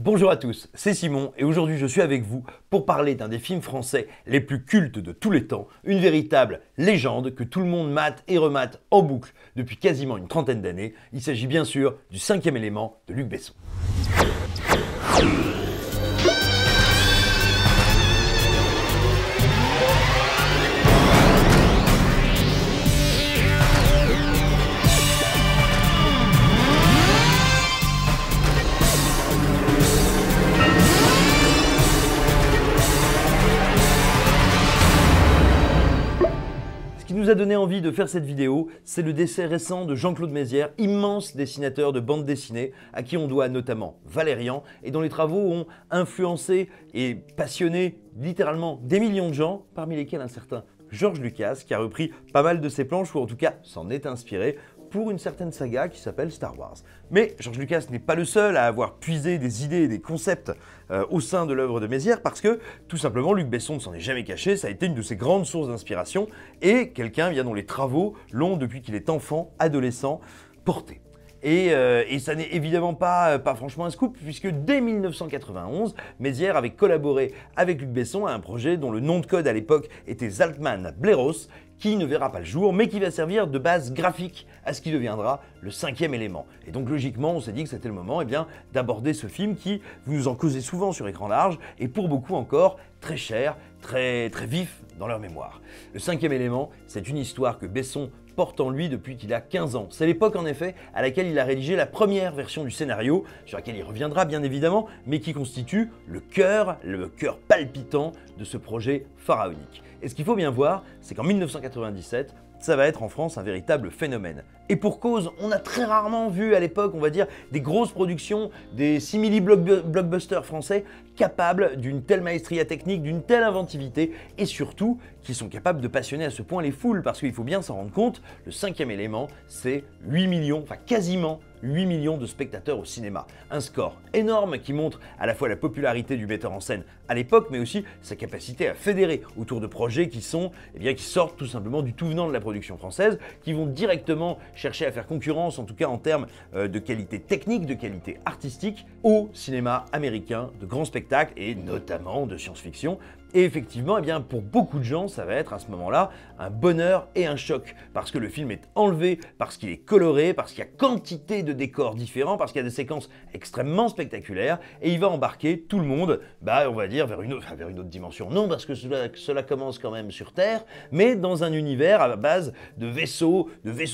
Bonjour à tous, c'est Simon et aujourd'hui je suis avec vous pour parler d'un des films français les plus cultes de tous les temps, une véritable légende que tout le monde mate et remate en boucle depuis quasiment une trentaine d'années. Il s'agit bien sûr du 5e élément de Luc Besson. Ce qui nous a donné envie de faire cette vidéo, c'est le décès récent de Jean-Claude Mézières, immense dessinateur de bande dessinée, à qui on doit notamment Valérian, et dont les travaux ont influencé et passionné littéralement des millions de gens, parmi lesquels un certain George Lucas, qui a repris pas mal de ses planches, ou en tout cas s'en est inspiré, pour une certaine saga qui s'appelle Star Wars. Mais George Lucas n'est pas le seul à avoir puisé des idées et des concepts au sein de l'œuvre de Mézières parce que, tout simplement, Luc Besson ne s'en est jamais caché, ça a été une de ses grandes sources d'inspiration et quelqu'un dont les travaux l'ont, depuis qu'il est enfant, adolescent, porté. Et ça n'est évidemment pas franchement un scoop, puisque dès 1991, Mézières avait collaboré avec Luc Besson à un projet dont le nom de code à l'époque était Zaltman Bleros, qui ne verra pas le jour, mais qui va servir de base graphique à ce qui deviendra le 5e élément. Et donc logiquement, on s'est dit que c'était le moment d'aborder ce film qui, vous nous en causez souvent sur écran large, et pour beaucoup encore très cher, très vif dans leur mémoire. Le 5e élément, c'est une histoire que Besson porte en lui depuis qu'il a 15 ans. C'est l'époque en effet à laquelle il a rédigé la première version du scénario, sur laquelle il reviendra bien évidemment, mais qui constitue le cœur palpitant de ce projet pharaonique. Et ce qu'il faut bien voir, c'est qu'en 1997, ça va être en France un véritable phénomène. Et pour cause, on a très rarement vu à l'époque, on va dire, des grosses productions, des simili-blockbusters français capables d'une telle maestria technique, d'une telle inventivité, et surtout, qui sont capables de passionner à ce point les foules, parce qu'il faut bien s'en rendre compte, le 5e élément, c'est 8 millions, enfin quasiment 8 millions de spectateurs au cinéma. Un score énorme qui montre à la fois la popularité du metteur en scène à l'époque, mais aussi sa capacité à fédérer autour de projets qui sortent tout simplement du tout venant de la production française, qui vont directement chercher à faire concurrence, en tout cas en termes de qualité technique, de qualité artistique, au cinéma américain de grands spectacles et notamment de science-fiction. Et effectivement, pour beaucoup de gens, ça va être à ce moment-là un bonheur et un choc, parce que le film est enlevé, parce qu'il est coloré, parce qu'il y a quantité de décors différents, parce qu'il y a des séquences extrêmement spectaculaires, et il va embarquer tout le monde, on va dire, vers une autre dimension. Non, parce que cela commence quand même sur Terre, mais dans un univers à base de vaisseaux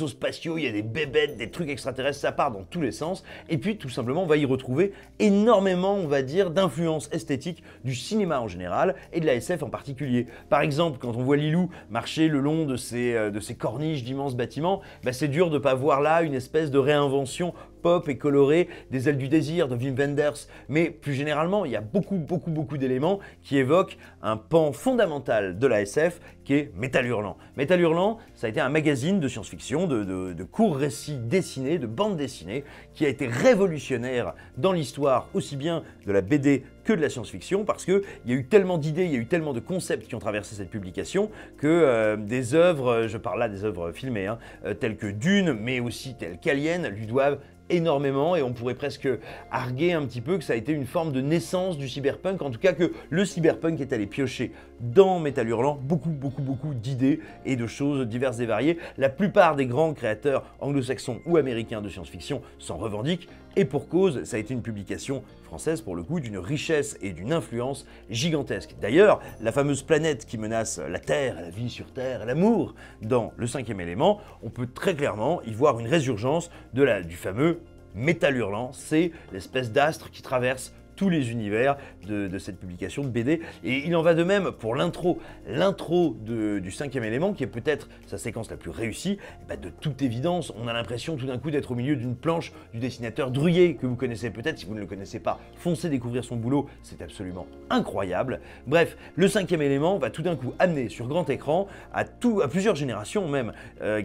spatiaux, il y a des bébêtes, des trucs extraterrestres, ça part dans tous les sens, et puis tout simplement, on va y retrouver énormément, on va dire, d'influence esthétique du cinéma en général, et de la SF en particulier. Par exemple, quand on voit Lilou marcher le long de ces corniches d'immenses bâtiments, c'est dur de ne pas voir là une espèce de réinvention pop et colorée des Ailes du désir de Wim Wenders. Mais plus généralement, il y a beaucoup d'éléments qui évoquent un pan fondamental de la SF qui est Métal Hurlant. Métal Hurlant, ça a été un magazine de science-fiction, de courts récits dessinés, de bandes dessinées, qui a été révolutionnaire dans l'histoire aussi bien de la BD que de la science-fiction, parce qu'il y a eu tellement d'idées, il y a eu tellement de concepts qui ont traversé cette publication, que des œuvres, je parle là des œuvres filmées, telles que Dune, mais aussi telles qu'Alien, lui doivent énormément, et on pourrait presque arguer un petit peu que ça a été une forme de naissance du cyberpunk, en tout cas que le cyberpunk est allé piocher dans Métal Hurlant beaucoup d'idées et de choses diverses et variées. La plupart des grands créateurs anglo-saxons ou américains de science-fiction s'en revendiquent, et pour cause, ça a été une publication française pour le coup d'une richesse et d'une influence gigantesque. D'ailleurs, la fameuse planète qui menace la Terre, la vie sur Terre, l'amour dans le 5e élément, on peut très clairement y voir une résurgence du fameux Métal Hurlant. C'est l'espèce d'astre qui traverse tous les univers de cette publication de BD. Et il en va de même pour l'intro. L'intro du 5e élément, qui est peut-être sa séquence la plus réussie, de toute évidence, on a l'impression tout d'un coup d'être au milieu d'une planche du dessinateur Druillet, que vous connaissez peut-être. Si vous ne le connaissez pas, foncez découvrir son boulot, c'est absolument incroyable. Bref, le 5e élément va tout d'un coup amener sur grand écran à plusieurs générations même,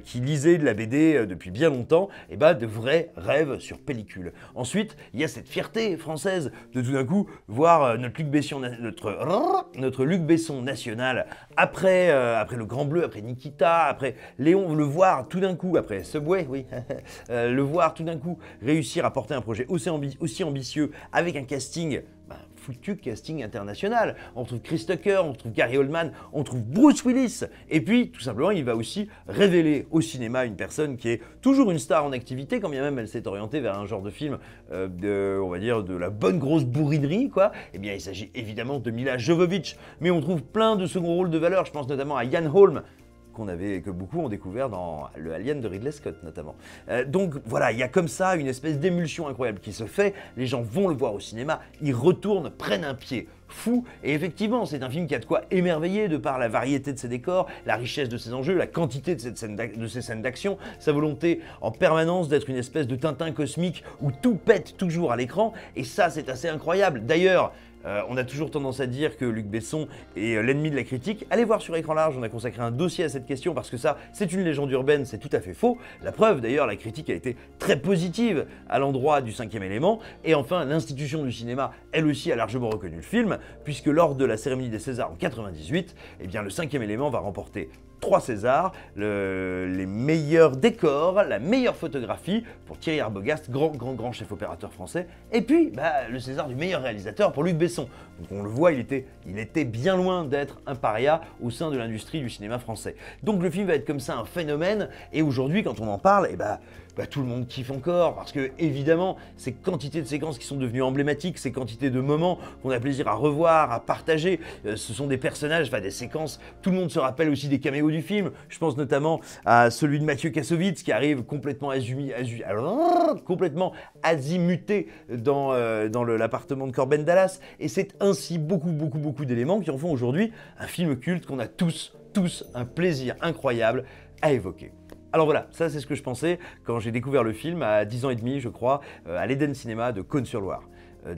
qui lisaient de la BD depuis bien longtemps, de vrais rêves sur pellicule. Ensuite, il y a cette fierté française de de tout d'un coup voir notre Luc Besson national après Le Grand Bleu, après Nikita, après Léon, le voir tout d'un coup, après Subway, oui, le voir tout d'un coup réussir à porter un projet aussi ambitieux avec un casting, foutu casting international. On trouve Chris Tucker, on trouve Gary Oldman, on trouve Bruce Willis. Et puis, tout simplement, il va aussi révéler au cinéma une personne qui est toujours une star en activité, quand bien même elle s'est orientée vers un genre de film, on va dire, de la bonne grosse bourrinerie, quoi. Eh bien, il s'agit évidemment de Milla Jovovich. Mais on trouve plein de second rôles de valeur. Je pense notamment à Ian Holm, que beaucoup ont découvert dans le Alien de Ridley Scott notamment. Donc voilà, il y a comme ça une espèce d'émulsion incroyable qui se fait, les gens vont le voir au cinéma, ils retournent, prennent un pied fou, et effectivement c'est un film qui a de quoi émerveiller de par la variété de ses décors, la richesse de ses enjeux, la quantité de ses scènes d'action, sa volonté en permanence d'être une espèce de Tintin cosmique où tout pète toujours à l'écran, et ça c'est assez incroyable. D'ailleurs, on a toujours tendance à dire que Luc Besson est l'ennemi de la critique. Allez voir sur Écran Large, on a consacré un dossier à cette question parce que ça, c'est une légende urbaine, c'est tout à fait faux. La preuve, d'ailleurs, la critique a été très positive à l'endroit du Cinquième Élément. Et enfin, l'institution du cinéma, elle aussi, a largement reconnu le film, puisque lors de la cérémonie des Césars en 98, eh bien, le Cinquième Élément va remporter 3 Césars, les meilleurs décors, la meilleure photographie pour Thierry Arbogast, grand chef opérateur français, et puis le César du meilleur réalisateur pour Luc Besson. Donc on le voit, il était bien loin d'être un paria au sein de l'industrie du cinéma français. Donc le film va être comme ça un phénomène, et aujourd'hui quand on en parle, tout le monde kiffe encore, parce que évidemment, ces quantités de séquences qui sont devenues emblématiques, ces quantités de moments qu'on a plaisir à revoir, à partager, ce sont des personnages, des séquences, tout le monde se rappelle aussi des caméos du film. Je pense notamment à celui de Mathieu Kassovitz qui arrive complètement azimuté dans l'appartement de Corben Dallas, et c'est ainsi beaucoup d'éléments qui en font aujourd'hui un film culte qu'on a tous un plaisir incroyable à évoquer. Alors voilà, ça c'est ce que je pensais quand j'ai découvert le film à 10 ans et demi, je crois, à l'Eden Cinéma de Cosne-sur-Loire.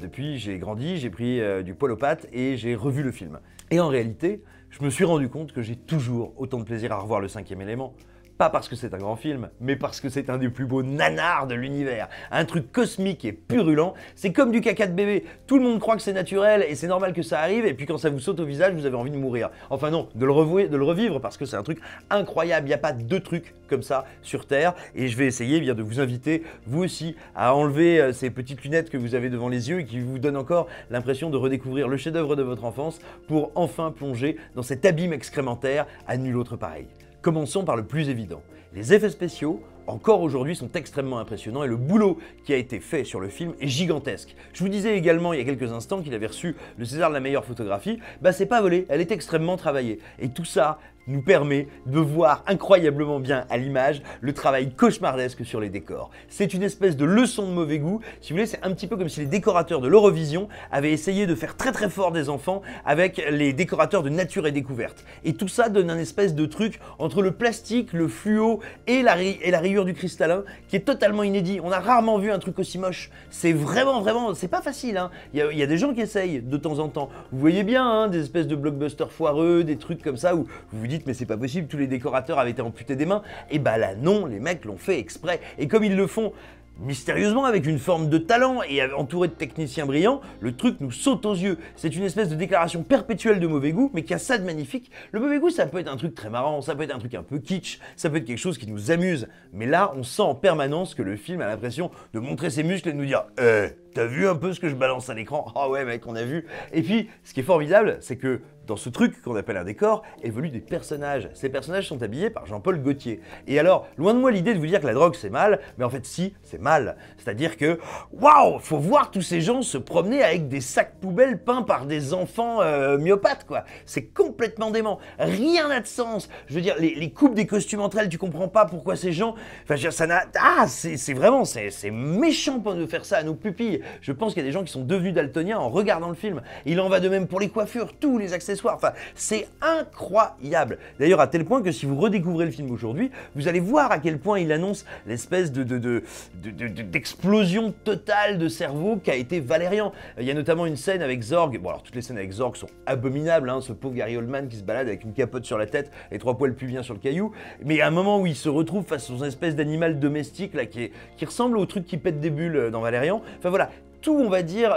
Depuis, j'ai grandi, j'ai pris du poil aux pattes et j'ai revu le film. Et en réalité, je me suis rendu compte que j'ai toujours autant de plaisir à revoir le Cinquième Élément. Pas parce que c'est un grand film, mais parce que c'est un des plus beaux nanars de l'univers. Un truc cosmique et purulent, c'est comme du caca de bébé. Tout le monde croit que c'est naturel et c'est normal que ça arrive, et puis quand ça vous saute au visage, vous avez envie de mourir. Enfin non, de le revivre parce que c'est un truc incroyable. Il n'y a pas 2 trucs comme ça sur Terre, et je vais essayer de vous inviter, vous aussi, à enlever ces petites lunettes que vous avez devant les yeux et qui vous donnent encore l'impression de redécouvrir le chef-d'œuvre de votre enfance pour enfin plonger dans cet abîme excrémentaire à nul autre pareil. Commençons par le plus évident. Les effets spéciaux, encore aujourd'hui, sont extrêmement impressionnants et le boulot qui a été fait sur le film est gigantesque. Je vous disais également il y a quelques instants qu'il avait reçu le César de la meilleure photographie. C'est pas volé, elle est extrêmement travaillée. Et tout ça nous permet de voir incroyablement bien à l'image le travail cauchemardesque sur les décors. C'est une espèce de leçon de mauvais goût. Si vous voulez, c'est un petit peu comme si les décorateurs de l'Eurovision avaient essayé de faire très fort des enfants avec les décorateurs de Nature et Découverte. Et tout ça donne un espèce de truc entre le plastique, le fluo et la rayure du cristallin qui est totalement inédit. On a rarement vu un truc aussi moche. C'est vraiment, c'est pas facile, hein. Il y a des gens qui essayent de temps en temps. Vous voyez bien, hein, des espèces de blockbusters foireux, des trucs comme ça où vous vous dites mais c'est pas possible, tous les décorateurs avaient été amputés des mains. Et là non, les mecs l'ont fait exprès. Et comme ils le font mystérieusement, avec une forme de talent et entouré de techniciens brillants, le truc nous saute aux yeux. C'est une espèce de déclaration perpétuelle de mauvais goût, mais qui a ça de magnifique. Le mauvais goût, ça peut être un truc très marrant, ça peut être un truc un peu kitsch, ça peut être quelque chose qui nous amuse. Mais là, on sent en permanence que le film a l'impression de montrer ses muscles et de nous dire « t'as vu un peu ce que je balance à l'écran ? Ah ouais mec, on a vu !» Et puis, ce qui est formidable, c'est que dans ce truc qu'on appelle un décor, évoluent des personnages. Ces personnages sont habillés par Jean-Paul Gaultier. Et alors, loin de moi l'idée de vous dire que la drogue c'est mal, mais en fait si, c'est mal. C'est-à-dire que, waouh, faut voir tous ces gens se promener avec des sacs poubelles peints par des enfants myopathes, quoi. C'est complètement dément. Rien n'a de sens. Je veux dire, les coupes des costumes entre elles, tu comprends pas pourquoi ces gens... Enfin, je veux dire, ça n'a... Ah, c'est vraiment, c'est méchant de faire ça à nos pupilles. Je pense qu'il y a des gens qui sont devenus daltoniens en regardant le film. Il en va de même pour les coiffures, tous les accessoires. Enfin, c'est incroyable. D'ailleurs, à tel point que si vous redécouvrez le film aujourd'hui, vous allez voir à quel point il annonce l'espèce d'explosion totale de cerveau qu'a été Valérian. Il y a notamment une scène avec Zorg. Bon, alors toutes les scènes avec Zorg sont abominables, hein, ce pauvre Gary Oldman qui se balade avec une capote sur la tête et 3 poils pubiens sur le caillou. Mais il y a un moment où il se retrouve face à une espèce d'animal domestique là, qui ressemble au truc qui pète des bulles dans Valérian. Enfin voilà. tout, on va dire,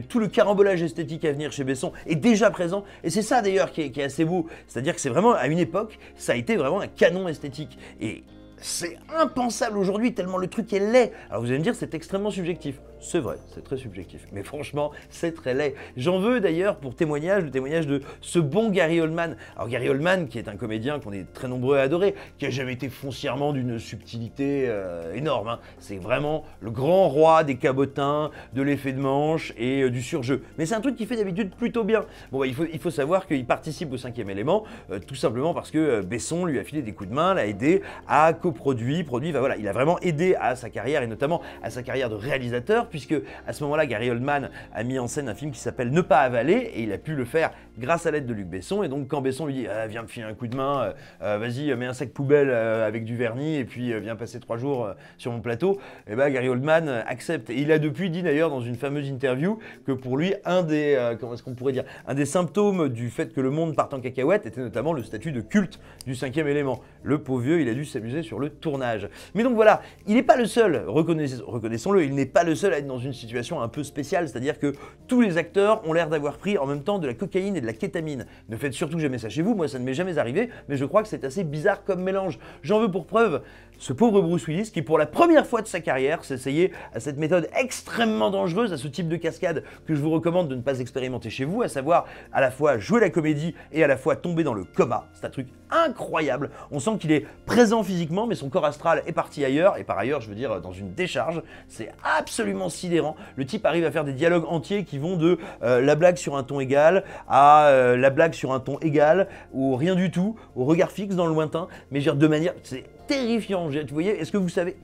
tout le carambolage esthétique à venir chez Besson est déjà présent. Et c'est ça d'ailleurs qui est assez beau. C'est-à-dire que c'est vraiment, à une époque, ça a été vraiment un canon esthétique. Et c'est impensable aujourd'hui tellement le truc est laid. Alors vous allez me dire c'est extrêmement subjectif. C'est vrai, c'est très subjectif. Mais franchement, c'est très laid. J'en veux d'ailleurs pour témoignage, le témoignage de ce bon Gary Oldman. Alors Gary Oldman qui est un comédien qu'on est très nombreux à adorer, qui a jamais été foncièrement d'une subtilité énorme. Hein. C'est vraiment le grand roi des cabotins, de l'effet de manche et du surjeu. Mais c'est un truc qu'il fait d'habitude plutôt bien. Bon, bah, il faut savoir qu'il participe au 5e élément, tout simplement parce que Besson lui a filé des coups de main, l'a aidé à coproduire, bah, voilà, il a vraiment aidé à sa carrière et notamment à sa carrière de réalisateur, puisque à ce moment-là, Gary Oldman a mis en scène un film qui s'appelle Ne pas avaler et il a pu le faire grâce à l'aide de Luc Besson. Et donc quand Besson lui dit viens me filer un coup de main, vas-y mets un sac poubelle avec du vernis et puis viens passer 3 jours sur mon plateau, et ben Gary Oldman accepte. Et il a depuis dit d'ailleurs dans une fameuse interview que pour lui un des comment est-ce qu'on pourrait dire, un des symptômes du fait que le monde parte en cacahuète était notamment le statut de culte du 5e élément. Le pauvre vieux, il a dû s'amuser sur le tournage. Mais donc voilà, il n'est pas le seul, reconnaissons-le, il n'est pas le seul à être dans une situation un peu spéciale, c'est-à-dire que tous les acteurs ont l'air d'avoir pris en même temps de la cocaïne et de la kétamine. Ne faites surtout jamais ça chez vous, moi ça ne m'est jamais arrivé, mais je crois que c'est assez bizarre comme mélange. J'en veux pour preuve ce pauvre Bruce Willis qui pour la première fois de sa carrière s'essayait à cette méthode extrêmement dangereuse, à ce type de cascade que je vous recommande de ne pas expérimenter chez vous, à savoir à la fois jouer la comédie et à la fois tomber dans le coma. C'est un truc incroyable, on sent qu'il est présent physiquement mais son corps astral est parti ailleurs, et par ailleurs je veux dire dans une décharge, c'est absolument sidérant. Le type arrive à faire des dialogues entiers qui vont de la blague sur un ton égal à la blague sur un ton égal, ou rien du tout, au regard fixe dans le lointain, mais je veux dire de manière, c'est terrifiant. Vous voyez, est-ce que vous savez,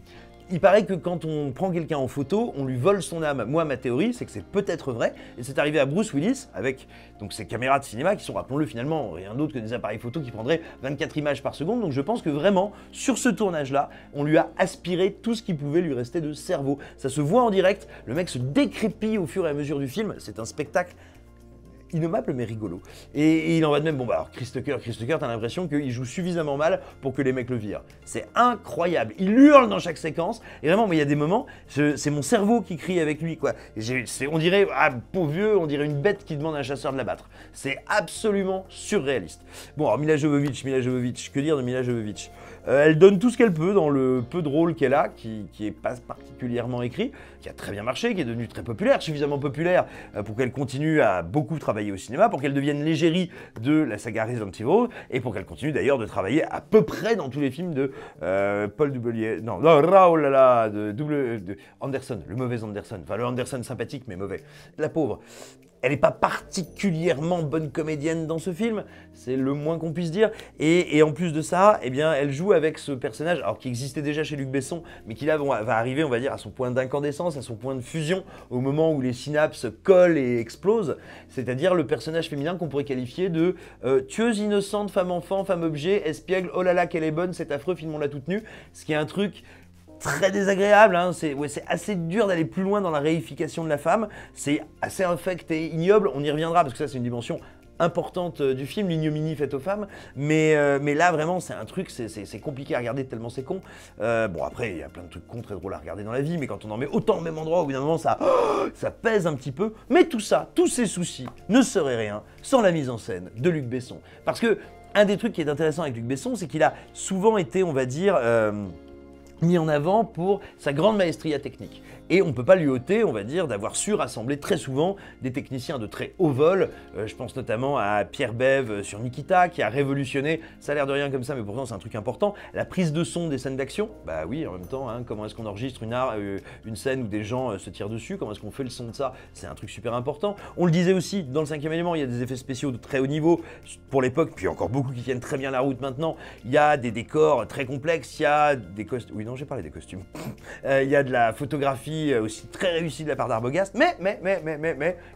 il paraît que quand on prend quelqu'un en photo, on lui vole son âme. Moi, ma théorie, c'est que c'est peut-être vrai, et c'est arrivé à Bruce Willis avec donc ces caméras de cinéma qui sont, rappelons-le, finalement rien d'autre que des appareils photo qui prendraient 24 images par seconde. Donc je pense que vraiment, sur ce tournage-là, on lui a aspiré tout ce qui pouvait lui rester de cerveau. Ça se voit en direct, le mec se décrépit au fur et à mesure du film. C'est un spectacle innommable mais rigolo. Et il en va de même, bon bah alors Chris Tucker, t'as l'impression qu'il joue suffisamment mal pour que les mecs le virent. C'est incroyable, il hurle dans chaque séquence, et vraiment, mais il y a des moments, c'est mon cerveau qui crie avec lui, quoi. On dirait, ah pauvre vieux, on dirait une bête qui demande à un chasseur de l'abattre. C'est absolument surréaliste. Bon alors Milla Jovovich, que dire de Milla Jovovich? Elle donne tout ce qu'elle peut dans le peu de rôle qu'elle a, qui est pas particulièrement écrit, qui a très bien marché, qui est devenu très populaire, suffisamment populaire pour qu'elle continue à beaucoup travailler au cinéma, pour qu'elle devienne l'égérie de la saga Resident Evil, et pour qu'elle continue d'ailleurs de travailler à peu près dans tous les films de Paul W. Non, oh là là, de Anderson, le mauvais Anderson, enfin le Anderson sympathique mais mauvais. La pauvre. Elle n'est pas particulièrement bonne comédienne dans ce film, c'est le moins qu'on puisse dire. Et en plus de ça, eh bien, elle joue avec ce personnage, alors qui existait déjà chez Luc Besson, mais qui là va arriver, on va dire, à son point d'incandescence, à son point de fusion, au moment où les synapses collent et explosent. C'est-à-dire le personnage féminin qu'on pourrait qualifier de tueuse innocente, femme-enfant, femme-objet, espiègle, oh là là, qu'elle est bonne, c'est affreux, filmons-la toute nue. Ce qui est un truc très désagréable, hein. C'est assez dur d'aller plus loin dans la réification de la femme, c'est assez infect et ignoble, on y reviendra parce que ça c'est une dimension importante du film, l'ignominie faite aux femmes, mais là vraiment c'est un truc, c'est compliqué à regarder tellement c'est con. Bon après il y a plein de trucs cons très drôles à regarder dans la vie, mais quand on en met autant au même endroit, au bout d'un moment ça pèse un petit peu, mais tout ça, tous ces soucis ne seraient rien sans la mise en scène de Luc Besson. Parce que un des trucs qui est intéressant avec Luc Besson, c'est qu'il a souvent été, on va dire, mis en avant pour sa grande maestria technique. Et on ne peut pas lui ôter, on va dire, d'avoir su rassembler très souvent des techniciens de très haut vol. Je pense notamment à Pierre Bève sur Nikita, qui a révolutionné, ça a l'air de rien comme ça, mais pourtant c'est un truc important, la prise de son des scènes d'action. Bah oui, en même temps, hein, comment est-ce qu'on enregistre une scène où des gens se tirent dessus, comment est-ce qu'on fait le son de ça, c'est un truc super important. On le disait aussi, dans le 5e élément, il y a des effets spéciaux de très haut niveau pour l'époque, puis encore beaucoup qui tiennent très bien la route maintenant. Il y a des décors très complexes, il y a des costumes, oui non, j'ai parlé des costumes. Il y a de la photographie aussi très réussie de la part d'Arbogast, mais,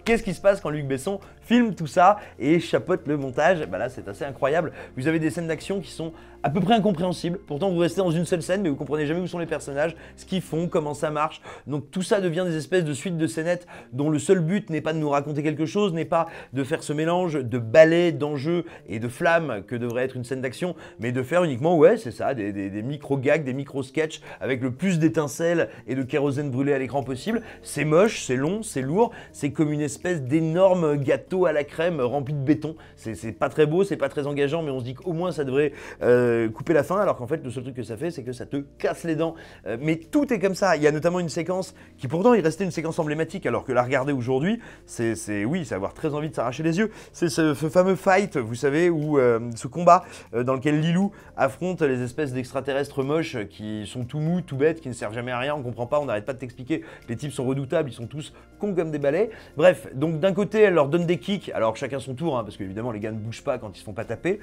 qu'est-ce qui se passe quand Luc Besson filme tout ça et chapeaute le montage? Bah là, c'est assez incroyable. Vous avez des scènes d'action qui sont à peu près incompréhensible. Pourtant, vous restez dans une seule scène, mais vous comprenez jamais où sont les personnages, ce qu'ils font, comment ça marche. Donc tout ça devient des espèces de suites de scénettes dont le seul but n'est pas de nous raconter quelque chose, n'est pas de faire ce mélange de ballet, d'enjeux et de flammes que devrait être une scène d'action, mais de faire uniquement, ouais, c'est ça, des micro-gags, des micro-sketchs avec le plus d'étincelles et de kérosène brûlé à l'écran possible. C'est moche, c'est long, c'est lourd, c'est comme une espèce d'énorme gâteau à la crème rempli de béton. C'est pas très beau, c'est pas très engageant, mais on se dit qu'au moins ça devrait couper la faim, alors qu'en fait le seul truc que ça fait, c'est que ça te casse les dents. Mais tout est comme ça. Il y a notamment une séquence qui pourtant est restée une séquence emblématique, alors que la regarder aujourd'hui, c'est avoir très envie de s'arracher les yeux. C'est ce fameux fight, vous savez, où ce combat dans lequel Lilou affronte les espèces d'extraterrestres moches qui sont tout mous, tout bêtes, qui ne servent jamais à rien, on comprend pas, on n'arrête pas de t'expliquer. Les types sont redoutables, ils sont tous cons comme des balais. Bref, donc d'un côté, elle leur donne des kicks, alors chacun son tour, hein, parce qu'évidemment les gars ne bougent pas quand ils se font pas taper,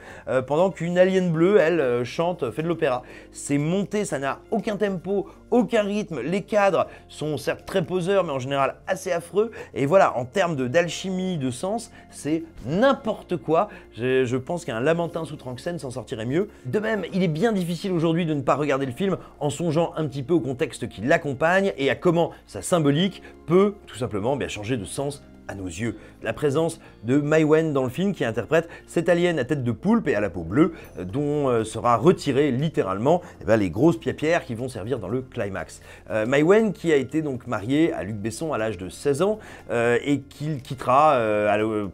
pendant qu'une alien bleue, elle, chante, fait de l'opéra. C'est monté, ça n'a aucun tempo, aucun rythme, les cadres sont certes très poseurs, mais en général assez affreux, et voilà, en termes d'alchimie, de sens, c'est n'importe quoi. Je pense qu'un Lamentin sous Tranxène s'en sortirait mieux. De même, il est bien difficile aujourd'hui de ne pas regarder le film en songeant un petit peu au contexte qui l'accompagne et à comment sa symbolique peut tout simplement bien changer de sens à nos yeux. La présence de Mai Wen dans le film qui interprète cette alien à tête de poulpe et à la peau bleue dont sera retiré littéralement les grosses pierres qui vont servir dans le climax. Mai Wen qui a été donc mariée à Luc Besson à l'âge de 16 ans et qu'il quittera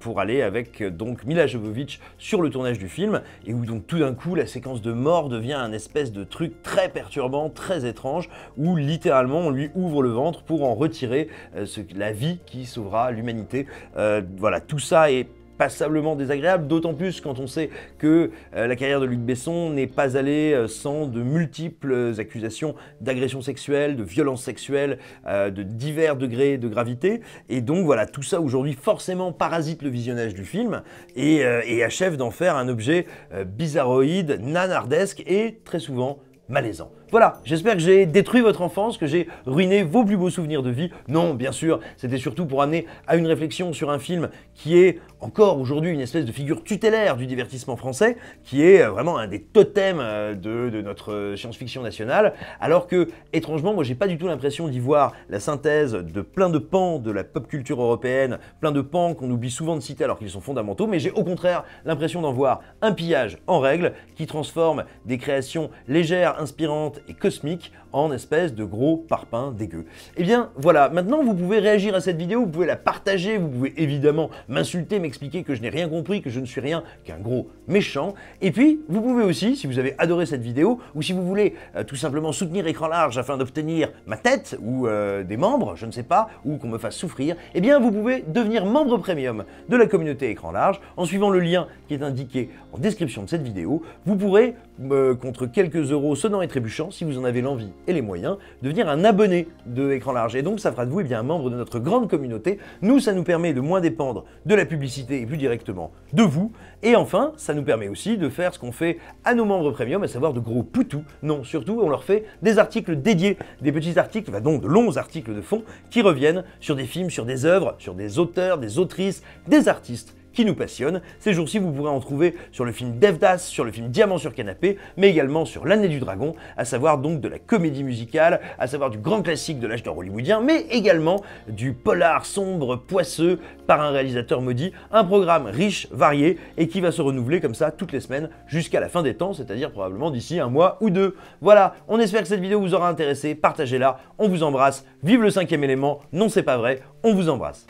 pour aller avec donc Milla Jovovich sur le tournage du film et où donc tout d'un coup la séquence de mort devient un espèce de truc très perturbant, très étrange où littéralement on lui ouvre le ventre pour en retirer la vie qui sauvera l'humanité. Voilà, tout ça est passablement désagréable, d'autant plus quand on sait que la carrière de Luc Besson n'est pas allée sans de multiples accusations d'agression sexuelle, de violence sexuelle, de divers degrés de gravité. Et donc voilà, tout ça aujourd'hui forcément parasite le visionnage du film et achève d'en faire un objet bizarroïde, nanardesque et très souvent malaisant. Voilà, j'espère que j'ai détruit votre enfance, que j'ai ruiné vos plus beaux souvenirs de vie. Non, bien sûr, c'était surtout pour amener à une réflexion sur un film qui est encore aujourd'hui une espèce de figure tutélaire du divertissement français, qui est vraiment un des totems de notre science-fiction nationale, alors que, étrangement, moi j'ai pas du tout l'impression d'y voir la synthèse de plein de pans de la pop culture européenne, plein de pans qu'on oublie souvent de citer alors qu'ils sont fondamentaux, mais j'ai au contraire l'impression d'en voir un pillage en règle qui transforme des créations légères, inspirantes et cosmique en espèce de gros parpaing dégueu. Et bien voilà, maintenant vous pouvez réagir à cette vidéo, vous pouvez la partager, vous pouvez évidemment m'insulter, m'expliquer que je n'ai rien compris, que je ne suis rien qu'un gros méchant. Et puis vous pouvez aussi, si vous avez adoré cette vidéo, ou si vous voulez tout simplement soutenir Écran Large afin d'obtenir ma tête ou des membres, je ne sais pas, ou qu'on me fasse souffrir, eh bien vous pouvez devenir membre premium de la communauté Écran Large en suivant le lien qui est indiqué en description de cette vidéo. Vous pourrez, contre quelques euros sonnants et trébuchants, si vous en avez l'envie et les moyens, devenir un abonné de Écran Large. Et donc ça fera de vous un membre de notre grande communauté. Nous, ça nous permet de moins dépendre de la publicité et plus directement de vous. Et enfin, ça nous permet aussi de faire ce qu'on fait à nos membres premium, à savoir de gros poutous. Non, surtout, on leur fait des articles dédiés, des petits articles, donc de longs articles de fond qui reviennent sur des films, sur des œuvres, sur des auteurs, des autrices, des artistes qui nous passionne. Ces jours-ci, vous pourrez en trouver sur le film Devdas, sur le film Diamant sur canapé, mais également sur L'année du dragon, à savoir donc de la comédie musicale, à savoir du grand classique de l'âge d'or hollywoodien, mais également du polar sombre, poisseux, par un réalisateur maudit, un programme riche, varié, et qui va se renouveler comme ça toutes les semaines jusqu'à la fin des temps, c'est-à-dire probablement d'ici un mois ou deux. Voilà, on espère que cette vidéo vous aura intéressé, partagez-la, on vous embrasse, vive le 5e élément, non c'est pas vrai, on vous embrasse.